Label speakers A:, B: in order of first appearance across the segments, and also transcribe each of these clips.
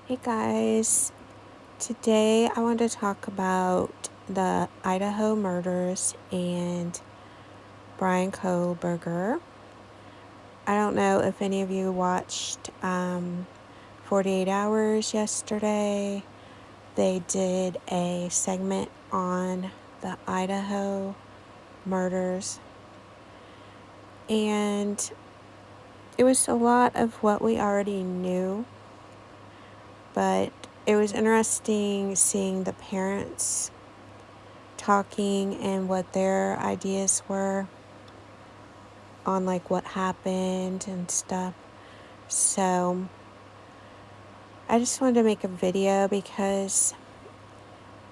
A: Hey guys, today I want to talk about the Idaho murders and Bryan Kohberger. I don't know if any of you watched 48 Hours yesterday. They did a segment on the Idaho murders, and it was a lot of what we already knew, but it was interesting seeing the parents talking and what their ideas were on like what happened and stuff. So I just wanted to make a video because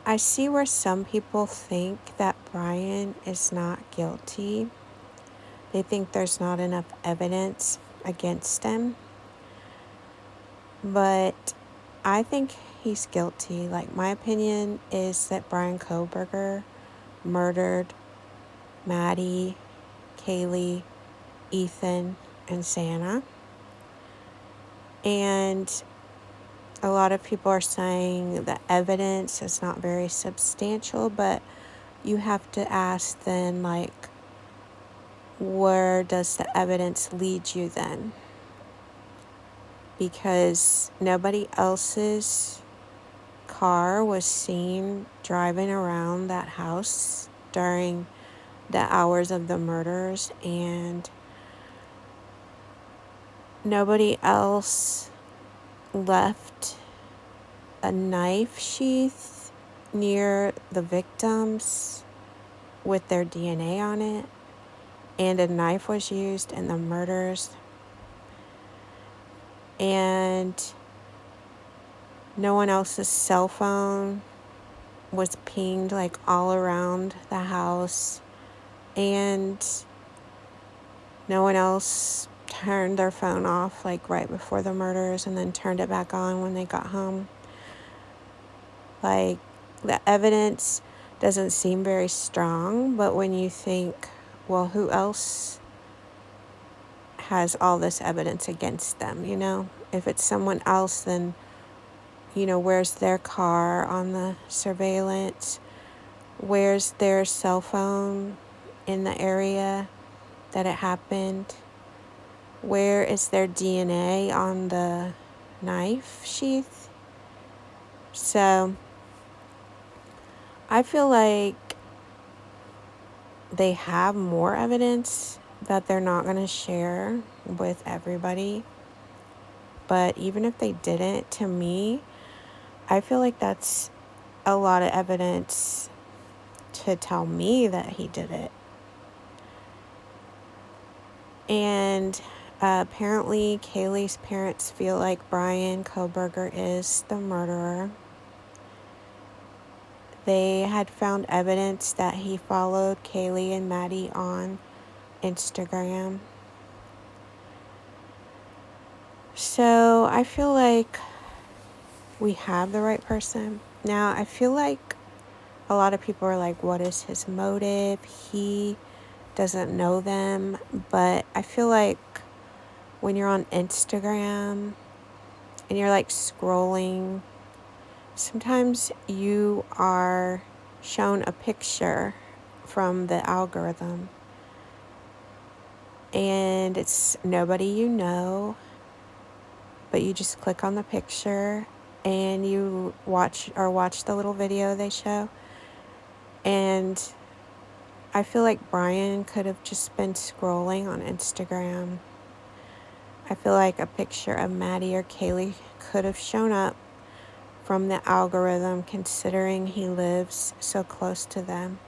A: I see where some people think that Bryan is not guilty. They think there's not enough evidence against him. But I think he's guilty. Like, my opinion is that Bryan Kohberger murdered Maddie, Kaylee, Ethan, and Xana. And a lot of people are saying the evidence is not very substantial, but you have to ask then, like, where does the evidence lead you then? Because nobody else's car was seen driving around that house during the hours of the murders, and nobody else left a knife sheath near the victims with their DNA on it, and a knife was used in the murders, and no one else's cell phone was pinged like all around the house, and no one else turned their phone off like right before the murders and then turned it back on when they got home. Like, the evidence doesn't seem very strong, but when you think, well, who else has all this evidence against them, you know? If it's someone else, then, you know, where's their car on the surveillance? Where's their cell phone in the area that it happened? Where is their DNA on the knife sheath? So I feel like they have more evidence that they're not going to share with everybody. But even if they didn't, to me, I feel like that's a lot of evidence to tell me that he did it. And apparently Kaylee's parents feel like Bryan Kohberger is the murderer. They had found evidence that he followed Kaylee and Maddie on Instagram. So I feel like we have the right person. Now, I feel like a lot of people are like, what is his motive? He doesn't know them. But I feel like when you're on Instagram and you're like scrolling, sometimes you are shown a picture from the algorithm and it's nobody you know, but you just click on the picture and you watch the little video they show. And I feel like Bryan could have just been scrolling on Instagram. I feel like a picture of Maddie or Kaylee could have shown up from the algorithm, considering he lives so close to them.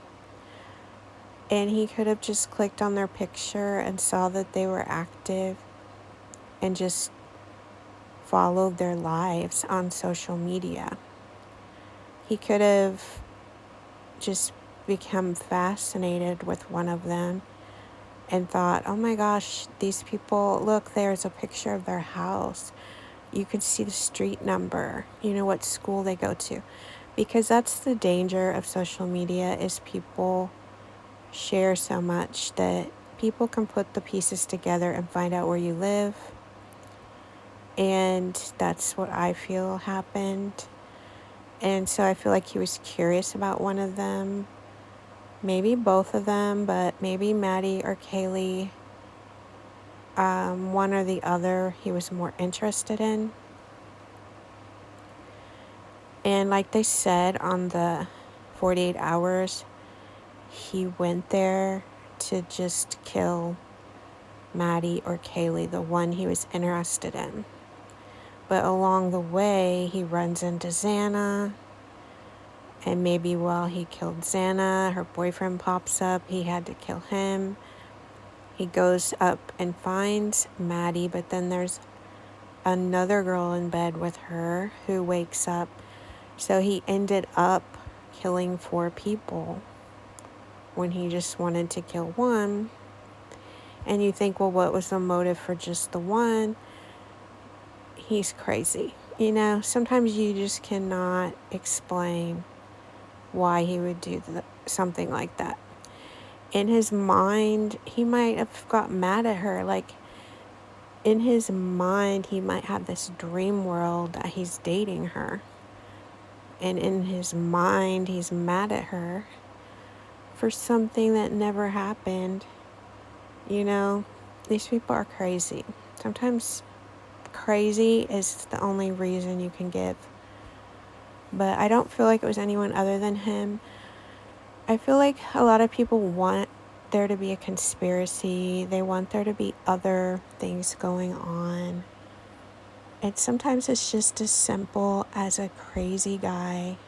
A: And he could have just clicked on their picture and saw that they were active and just followed their lives on social media. He could have just become fascinated with one of them and thought, oh my gosh, these people, look, there's a picture of their house. You could see the street number, you know, what school they go to. Because that's the danger of social media, is people share so much that people can put the pieces together and find out where you live, And that's what I feel happened. And so I feel like he was curious about one of them, maybe both of them, but maybe Maddie or Kaylee, one or the other he was more interested in. And like they said on the 48 hours, he went there to just kill Maddie or Kaylee, the one he was interested in. But along the way, he runs into Xana, and maybe while he killed Xana, her boyfriend pops up. He had to kill him. He goes up and finds Maddie, but then there's another girl in bed with her who wakes up. So he ended up killing 4 people when he just wanted to kill one. And you think, well, what was the motive for just the one? He's crazy. You know, sometimes you just cannot explain why he would do something like that. In his mind, he might have got mad at her. Like, in his mind, he might have this dream world that he's dating her. And in his mind, he's mad at her for something that never happened. You know, these people are crazy. Sometimes crazy is the only reason you can give. But I don't feel like it was anyone other than him. I feel like a lot of people want there to be a conspiracy. They want there to be other things going on. And sometimes it's just as simple as a crazy guy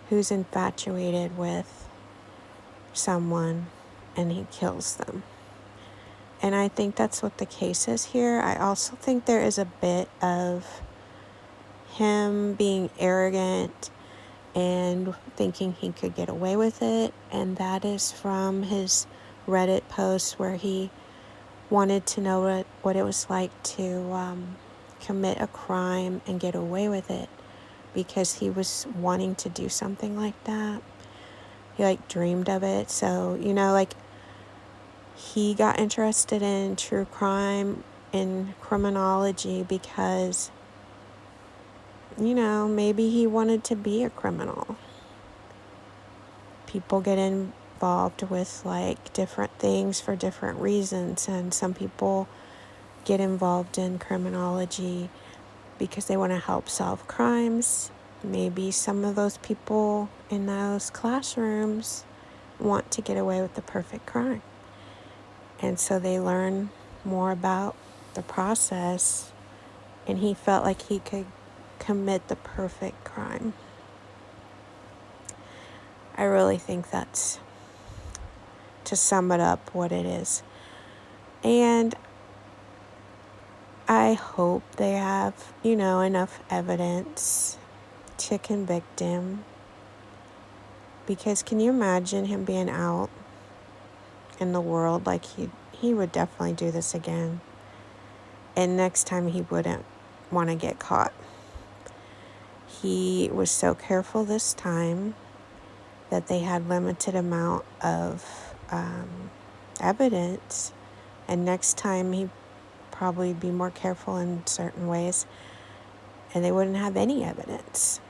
A: who's infatuated with someone and he kills them. And I think that's what the case is here. I also think there is a bit of him being arrogant and thinking he could get away with it. And that is from his Reddit post where he wanted to know what it was like to commit a crime and get away with it, because he was wanting to do something like that. He like dreamed of it. So, you know, like he got interested in true crime and criminology because, you know, maybe he wanted to be a criminal. People get involved with like different things for different reasons, and some people get involved in criminology because they want to help solve crimes. Maybe some of those people in those classrooms want to get away with the perfect crime. And so they learn more about the process, and he felt like he could commit the perfect crime. I really think that's, to sum it up, what it is. And I hope they have, you know, enough evidence to convict him. Because can you imagine him being out in the world? Like he would definitely do this again. And next time he wouldn't want to get caught. He was so careful this time that they had limited amount of evidence. And next time he'd probably be more careful in certain ways. And they wouldn't have any evidence.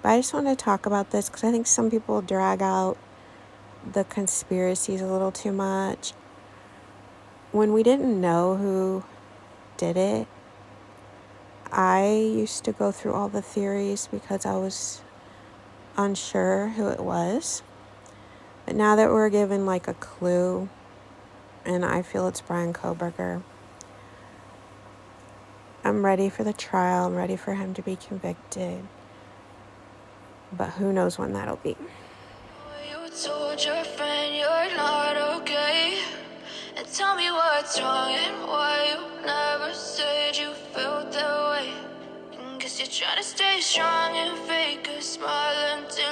A: But I just want to talk about this because I think some people drag out the conspiracies a little too much. When we didn't know who did it, I used to go through all the theories because I was unsure who it was. But now that we're given like a clue, and I feel it's Bryan Kohberger, I'm ready for the trial. I'm ready for him to be convicted. But who knows when that'll be.
B: You told your friend you're not okay, and tell me what's wrong and why you never said you felt that way. And guess you're trying to stay strong and fake a smile until